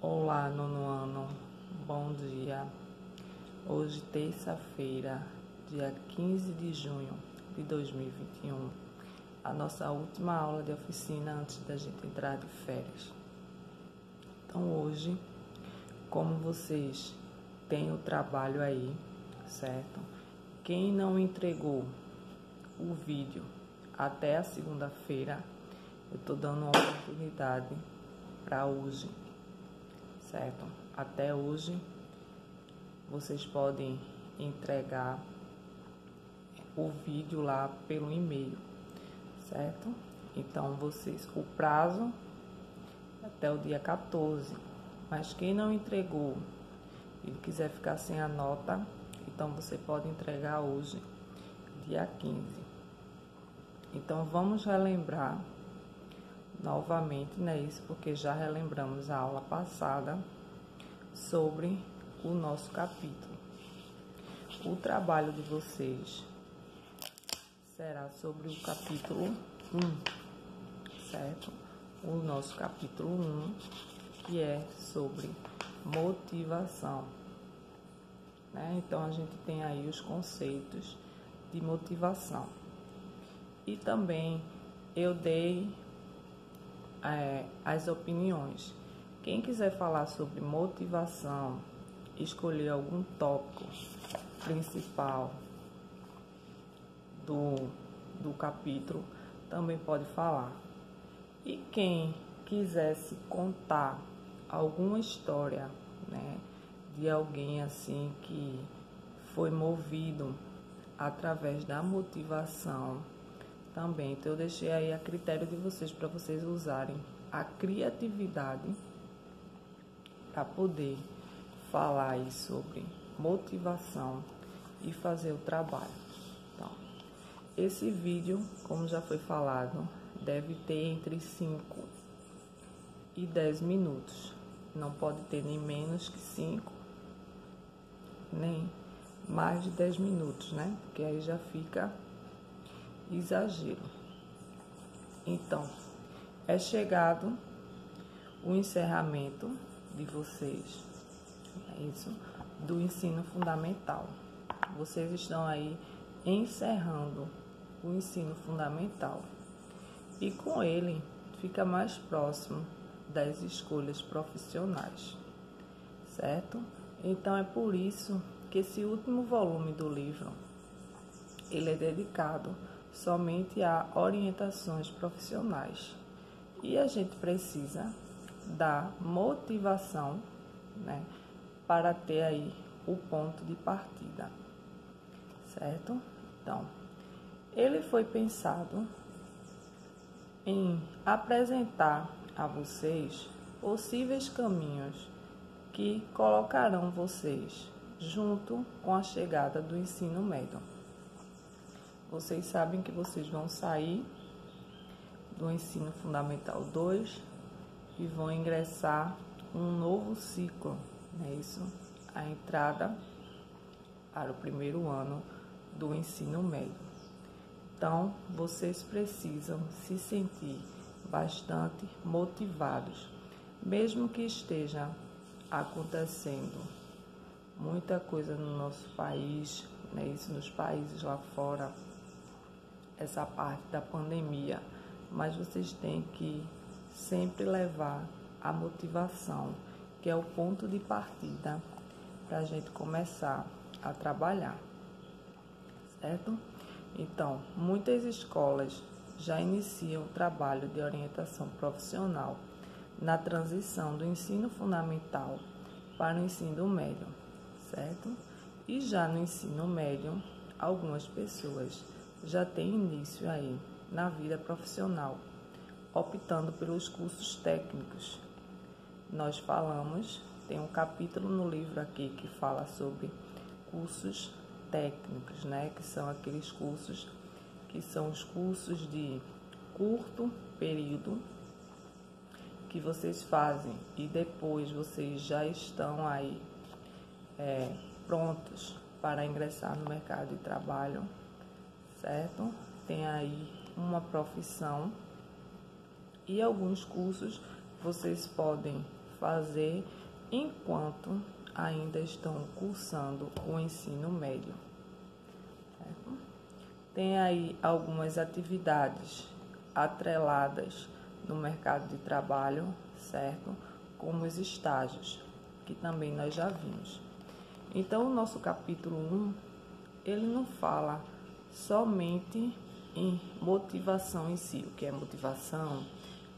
Olá, nono ano, bom dia. Hoje, terça-feira, dia 15 de junho de 2021, a nossa última aula de oficina antes da gente entrar de férias. Então, hoje, como vocês têm o trabalho aí, certo? Quem não entregou o vídeo até a segunda-feira, eu estou dando uma oportunidade para hoje. Certo? Até hoje, vocês podem entregar o vídeo lá pelo e-mail, certo? Então, o prazo é até o dia 14, mas quem não entregou e quiser ficar sem a nota, então você pode entregar hoje, dia 15. Então, vamos relembrar novamente, né, isso porque já relembramos a aula passada sobre o nosso capítulo. O trabalho de vocês será sobre o capítulo 1, certo? O nosso capítulo 1, que é sobre motivação, né? Então, a gente tem aí os conceitos de motivação. E também eu dei as opiniões. Quem quiser falar sobre motivação, escolher algum tópico principal do capítulo, também pode falar. E quem quisesse contar alguma história, né, de alguém assim que foi movido através da motivação, também, então eu deixei aí a critério de vocês, para vocês usarem a criatividade para poder falar aí sobre motivação e fazer o trabalho. Então, esse vídeo, como já foi falado, deve ter entre 5 e 10 minutos. Não pode ter nem menos que 5, nem mais de 10 minutos, né? Porque aí já fica exagero. Então, é chegado o encerramento de vocês, é isso, do ensino fundamental. Vocês estão aí encerrando o ensino fundamental e com ele fica mais próximo das escolhas profissionais, certo? Então é por isso que esse último volume do livro ele é dedicado somente a orientações profissionais. E a gente precisa da motivação, né, para ter aí o ponto de partida, certo? Então, ele foi pensado em apresentar a vocês possíveis caminhos que colocarão vocês junto com a chegada do ensino médio. Vocês sabem que vocês vão sair do ensino fundamental 2 e vão ingressar um novo ciclo, não é isso? A entrada para o primeiro ano do ensino médio. Então, vocês precisam se sentir bastante motivados, mesmo que esteja acontecendo muita coisa no nosso país, né? Isso nos países lá fora, essa parte da pandemia, mas vocês têm que sempre levar a motivação, que é o ponto de partida para a gente começar a trabalhar, certo? Então, muitas escolas já iniciam o trabalho de orientação profissional na transição do ensino fundamental para o ensino médio, certo? E já no ensino médio, algumas pessoas já têm início aí na vida profissional, optando pelos cursos técnicos. Nós falamos, tem um capítulo no livro aqui que fala sobre cursos técnicos, né? Que são aqueles cursos que são os cursos de curto período que vocês fazem e depois vocês já estão aí prontos para ingressar no mercado de trabalho, certo? Tem aí uma profissão e alguns cursos vocês podem fazer enquanto ainda estão cursando o ensino médio. Certo? Tem aí algumas atividades atreladas no mercado de trabalho, certo? Como os estágios, que também nós já vimos. Então, o nosso capítulo 1, ele não fala somente em motivação em si, o que é motivação,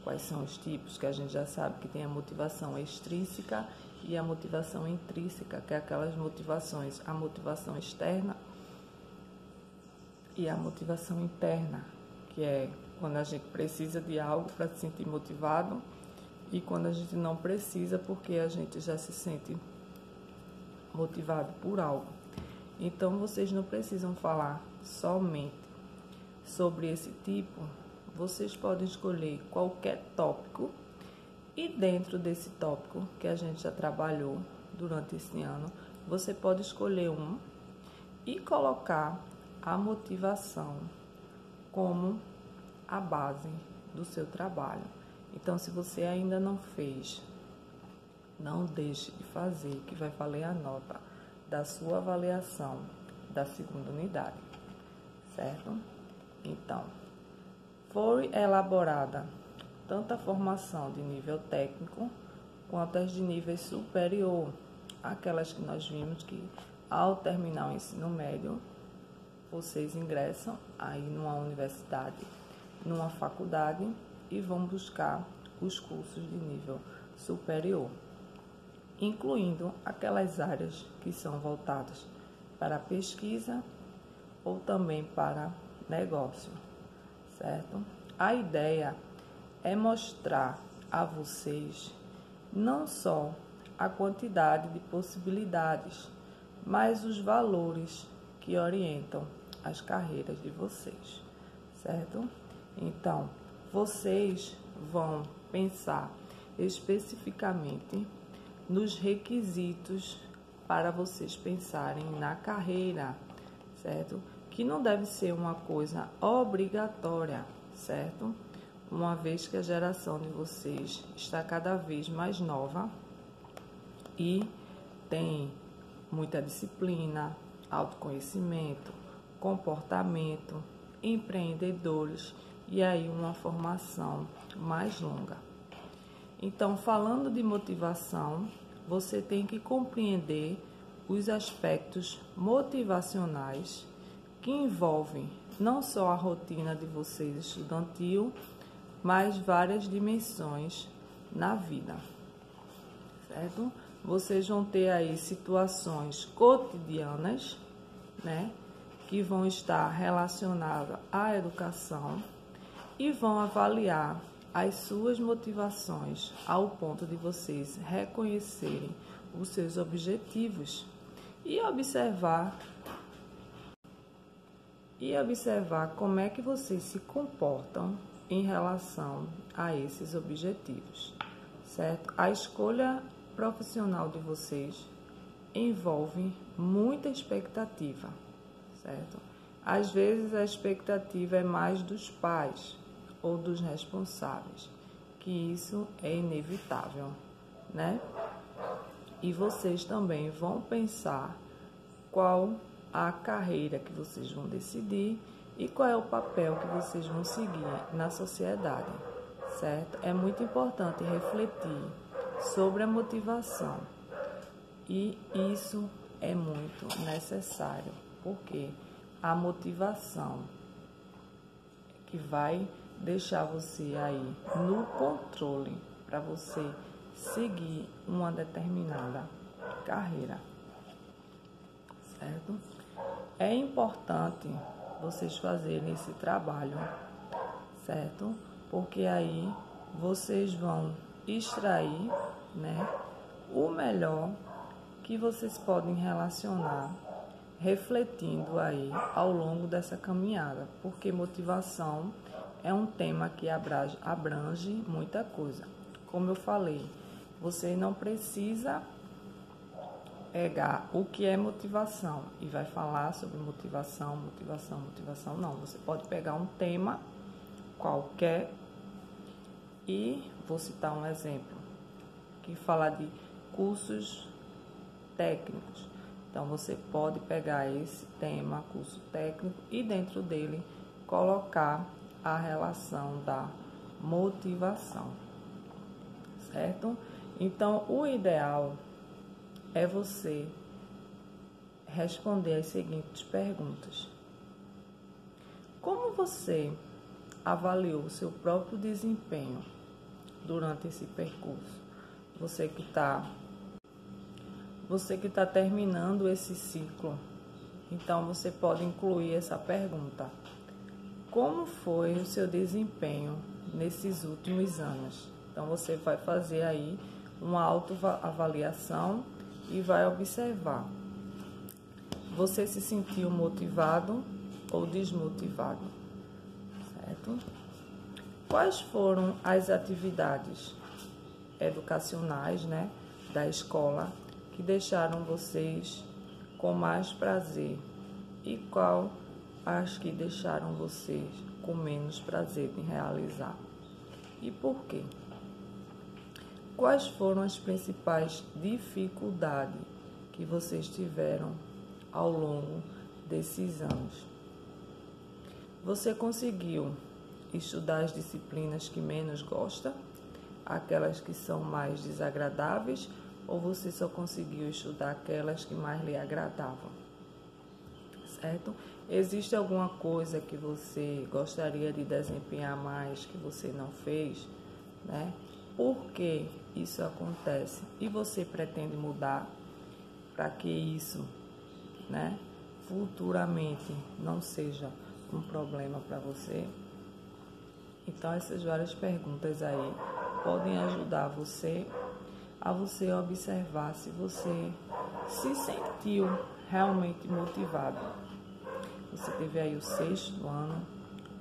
quais são os tipos, que a gente já sabe que tem a motivação extrínseca e a motivação intrínseca, que é aquelas motivações, a motivação externa e a motivação interna, que é quando a gente precisa de algo para se sentir motivado e quando a gente não precisa porque a gente já se sente motivado por algo. Então, vocês não precisam falar somente sobre esse tipo, vocês podem escolher qualquer tópico e dentro desse tópico que a gente já trabalhou durante esse ano, você pode escolher um e colocar a motivação como a base do seu trabalho. Então, se você ainda não fez, não deixe de fazer, que vai valer a nota da sua avaliação da segunda unidade, certo? Então, foi elaborada tanto a formação de nível técnico quanto as de nível superior, aquelas que nós vimos que ao terminar o ensino médio, vocês ingressam aí numa universidade, numa faculdade e vão buscar os cursos de nível superior, incluindo aquelas áreas que são voltadas para pesquisa ou também para negócio, certo? A ideia é mostrar a vocês não só a quantidade de possibilidades, mas os valores que orientam as carreiras de vocês, certo? Então, vocês vão pensar especificamente nos requisitos para vocês pensarem na carreira, certo? Que não deve ser uma coisa obrigatória, certo? Uma vez que a geração de vocês está cada vez mais nova e tem muita disciplina, autoconhecimento, comportamento, empreendedores e aí uma formação mais longa. Então, falando de motivação, você tem que compreender os aspectos motivacionais que envolvem não só a rotina de vocês estudantil, mas várias dimensões na vida, certo? Vocês vão ter aí situações cotidianas, né, que vão estar relacionadas à educação e vão avaliar as suas motivações ao ponto de vocês reconhecerem os seus objetivos e observar como é que vocês se comportam em relação a esses objetivos, certo? A escolha profissional de vocês envolve muita expectativa, certo? Às vezes a expectativa é mais dos pais ou dos responsáveis, que isso é inevitável, né? E vocês também vão pensar qual a carreira que vocês vão decidir e qual é o papel que vocês vão seguir na sociedade, certo? É muito importante refletir sobre a motivação e isso é muito necessário, porque a motivação que vai deixar você aí no controle para você seguir uma determinada carreira, certo? É importante vocês fazerem esse trabalho, certo? Porque aí vocês vão extrair, né, o melhor que vocês podem relacionar, refletindo aí ao longo dessa caminhada, porque motivação é um tema que abrange muita coisa. Como eu falei, você não precisa pegar o que é motivação e vai falar sobre motivação, não. Você pode pegar um tema qualquer e vou citar um exemplo. que fala de cursos técnicos. Então, você pode pegar esse tema, curso técnico, e dentro dele colocar a relação da motivação, certo? Então, o ideal é você responder as seguintes perguntas. Como você avaliou o seu próprio desempenho durante esse percurso? Você que está terminando esse ciclo, então você pode incluir essa pergunta. Como foi o seu desempenho nesses últimos anos? Então você vai fazer aí uma autoavaliação e vai observar. Você se sentiu motivado ou desmotivado? Certo? Quais foram as atividades educacionais, né, da escola que deixaram vocês com mais prazer e qual as que deixaram vocês com menos prazer em realizar? E por quê? Quais foram as principais dificuldades que vocês tiveram ao longo desses anos? Você conseguiu estudar as disciplinas que menos gosta, aquelas que são mais desagradáveis, ou você só conseguiu estudar aquelas que mais lhe agradavam? Certo? Existe alguma coisa que você gostaria de desempenhar mais que você não fez, né? Por que isso acontece? E você pretende mudar para que isso, né, futuramente não seja um problema para você? Então, essas várias perguntas aí podem ajudar você a você observar se você se sentiu realmente motivado. Você teve aí o 6º ano,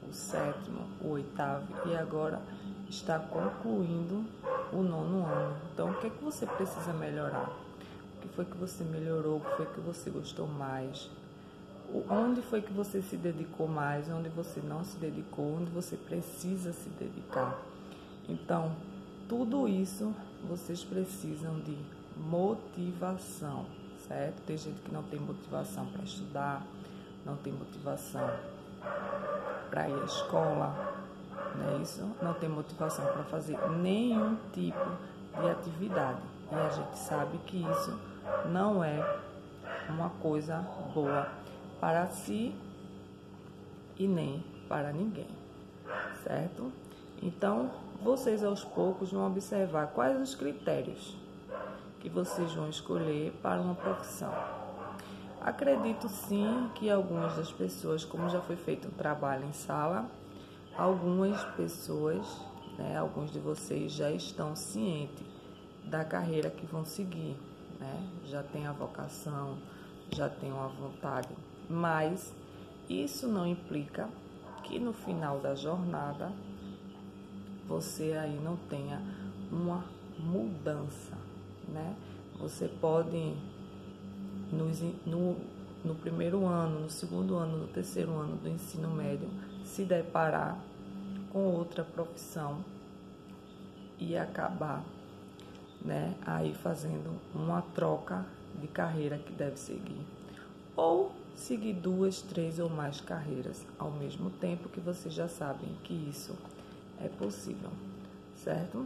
o 7º, o 8º e agora está concluindo o 9º ano. Então, o que é que você precisa melhorar? O que foi que você melhorou? O que foi que você gostou mais? Onde foi que você se dedicou mais? Onde você não se dedicou? Onde você precisa se dedicar? Então, tudo isso vocês precisam de motivação, certo? Tem gente que não tem motivação para estudar, não tem motivação para ir à escola, não é isso? Não tem motivação para fazer nenhum tipo de atividade. E a gente sabe que isso não é uma coisa boa para si e nem para ninguém, certo? Então, vocês aos poucos vão observar quais os critérios que vocês vão escolher para uma profissão. Acredito sim que algumas das pessoas, como já foi feito um trabalho em sala, algumas pessoas, né, alguns de vocês já estão cientes da carreira que vão seguir, né? Já tem a vocação, já tem uma vontade, mas isso não implica que no final da jornada você aí não tenha uma mudança, né? Você pode no primeiro ano, no segundo ano, no terceiro ano do ensino médio se deparar com outra profissão e acabar, né, aí fazendo uma troca de carreira que deve seguir, ou seguir 2, 3 ou mais carreiras ao mesmo tempo, que vocês já sabem que isso é possível, certo?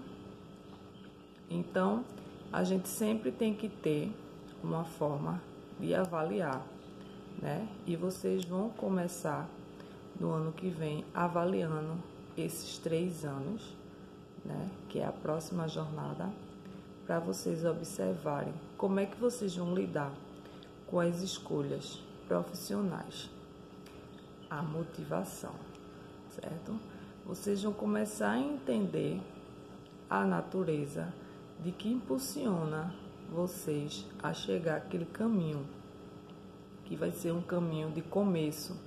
Então, a gente sempre tem que ter uma forma de avaliar, né? E vocês vão começar no ano que vem avaliando esses 3 anos, né? Que é a próxima jornada, para vocês observarem como é que vocês vão lidar com as escolhas profissionais, a motivação, certo? Vocês vão começar a entender a natureza de que impulsiona vocês a chegar àquele caminho, que vai ser um caminho de começo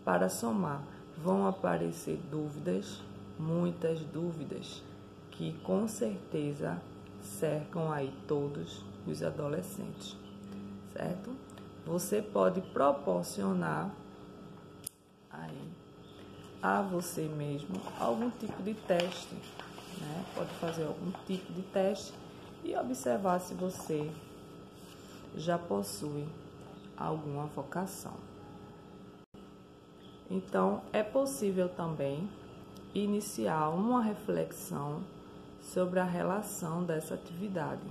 para somar. Vão aparecer dúvidas, muitas dúvidas, que com certeza cercam aí todos os adolescentes, certo? Você pode proporcionar aí a você mesmo algum tipo de teste, né? Pode fazer algum tipo de teste e observar se você já possui alguma vocação. Então, é possível também iniciar uma reflexão sobre a relação dessa atividade,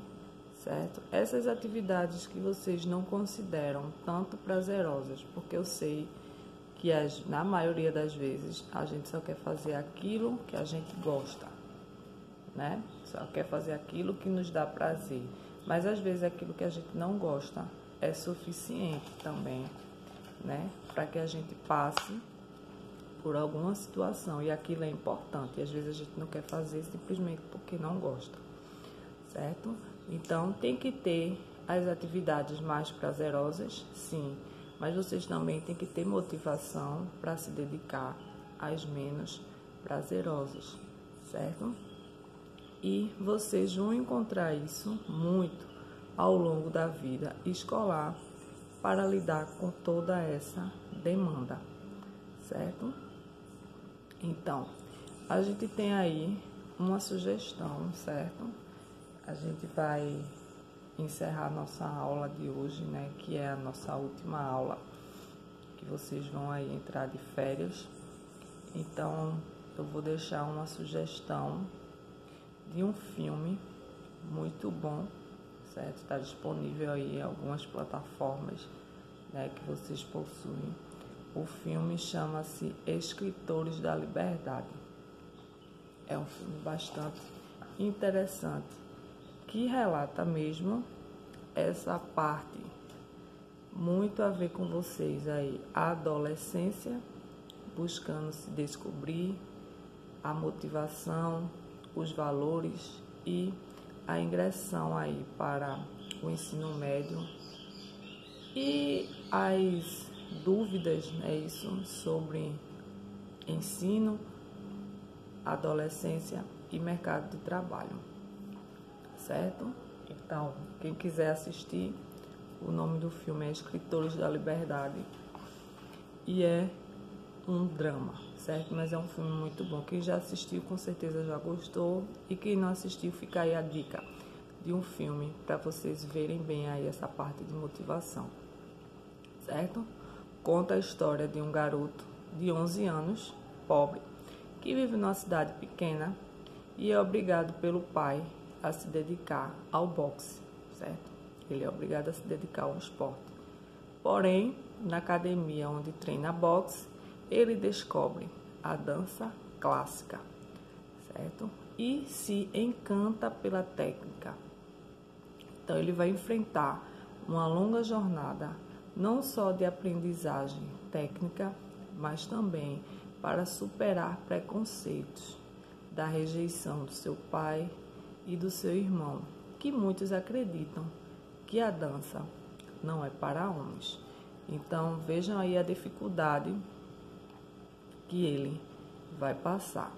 certo? Essas atividades que vocês não consideram tanto prazerosas, porque eu sei que na maioria das vezes a gente só quer fazer aquilo que a gente gosta, né? Só quer fazer aquilo que nos dá prazer, mas às vezes aquilo que a gente não gosta é suficiente também, né? Para que a gente passe por alguma situação e aquilo é importante. E às vezes a gente não quer fazer simplesmente porque não gosta, certo? Então tem que ter as atividades mais prazerosas, sim, mas vocês também têm que ter motivação para se dedicar às menos prazerosas, certo? E vocês vão encontrar isso muito ao longo da vida escolar para lidar com toda essa demanda, certo? Então, a gente tem aí uma sugestão, certo? A gente vai encerrar nossa aula de hoje, né? Que é a nossa última aula, que vocês vão aí entrar de férias. Então, eu vou deixar uma sugestão de um filme muito bom, certo? Está disponível aí em algumas plataformas, né, que vocês possuem. O filme chama-se Escritores da Liberdade. É um filme bastante interessante, que relata mesmo essa parte muito a ver com vocês aí, a adolescência, buscando se descobrir, a motivação, os valores e a ingressão aí para o ensino médio e as dúvidas, né, isso, sobre ensino, adolescência e mercado de trabalho, certo? Então, quem quiser assistir, o nome do filme é Escritores da Liberdade e é um drama, certo? Mas é um filme muito bom. Quem já assistiu com certeza já gostou, e quem não assistiu, fica aí a dica de um filme para vocês verem bem aí essa parte de motivação, certo? Conta a história de um garoto de 11 anos, pobre, que vive numa cidade pequena e é obrigado pelo pai a se dedicar ao boxe, certo? Ele é obrigado a se dedicar ao esporte. Porém, na academia onde treina boxe, ele descobre a dança clássica, certo? E se encanta pela técnica. Então, ele vai enfrentar uma longa jornada, não só de aprendizagem técnica, mas também para superar preconceitos da rejeição do seu pai e do seu irmão, que muitos acreditam que a dança não é para homens. Então, vejam aí a dificuldade que ele vai passar,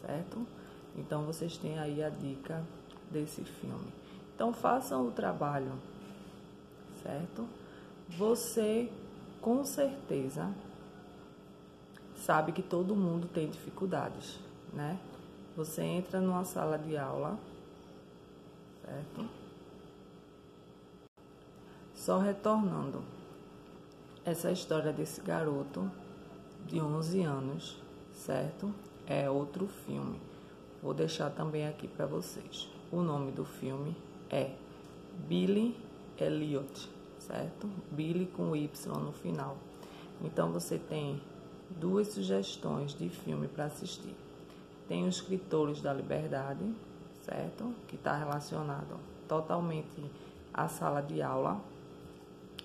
certo? Então, vocês têm aí a dica desse filme. Então, façam o trabalho, certo? Você, com certeza, sabe que todo mundo tem dificuldades, né? Você entra numa sala de aula, certo? Só retornando, essa história desse garoto de 11 anos, certo? É outro filme. Vou deixar também aqui para vocês. O nome do filme é Billy Elliot, certo? Billy com Y no final. Então, você tem duas sugestões de filme para assistir. Tem Os Escritores da Liberdade, certo? Que está relacionado totalmente à sala de aula.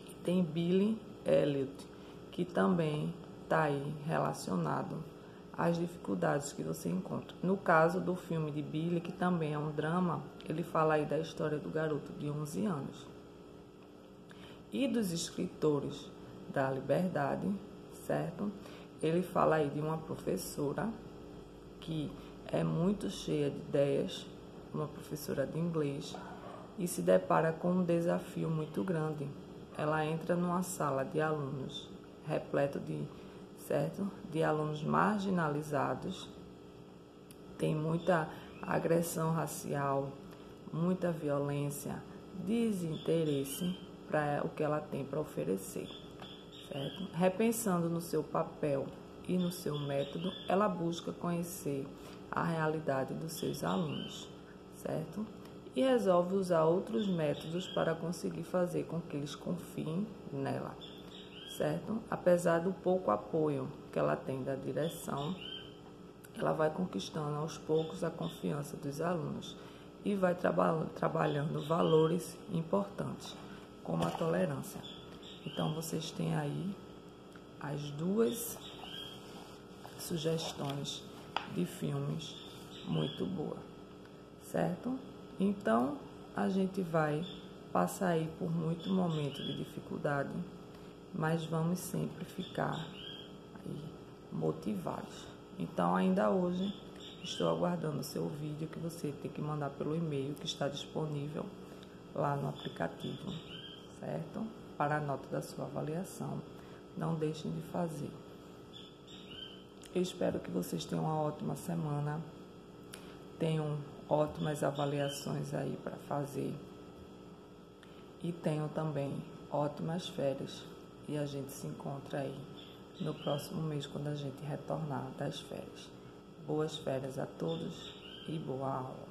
E tem Billy Elliot, que também está aí relacionado às dificuldades que você encontra. No caso do filme de Billy, que também é um drama, ele fala aí da história do garoto de 11 anos. E dos Escritores da Liberdade, certo? Ele fala aí de uma professora que é muito cheia de ideias, uma professora de inglês, e se depara com um desafio muito grande. Ela entra numa sala de alunos repleto de alunos marginalizados, tem muita agressão racial, muita violência, desinteresse para o que ela tem para oferecer, certo? Repensando no seu papel e no seu método, ela busca conhecer a realidade dos seus alunos, certo? E resolve usar outros métodos para conseguir fazer com que eles confiem nela, certo? Apesar do pouco apoio que ela tem da direção, ela vai conquistando aos poucos a confiança dos alunos e vai trabalhando valores importantes, como a tolerância. Então, vocês têm aí as duas sugestões de filmes muito boas, certo? Então, a gente vai passar aí por muito momento de dificuldade, mas vamos sempre ficar aí motivados. Então, ainda hoje, estou aguardando o seu vídeo que você tem que mandar pelo e-mail que está disponível lá no aplicativo, certo? Para a nota da sua avaliação. Não deixem de fazer. Eu espero que vocês tenham uma ótima semana, tenham ótimas avaliações aí para fazer e tenham também ótimas férias. E a gente se encontra aí no próximo mês quando a gente retornar das férias. Boas férias a todos e boa aula.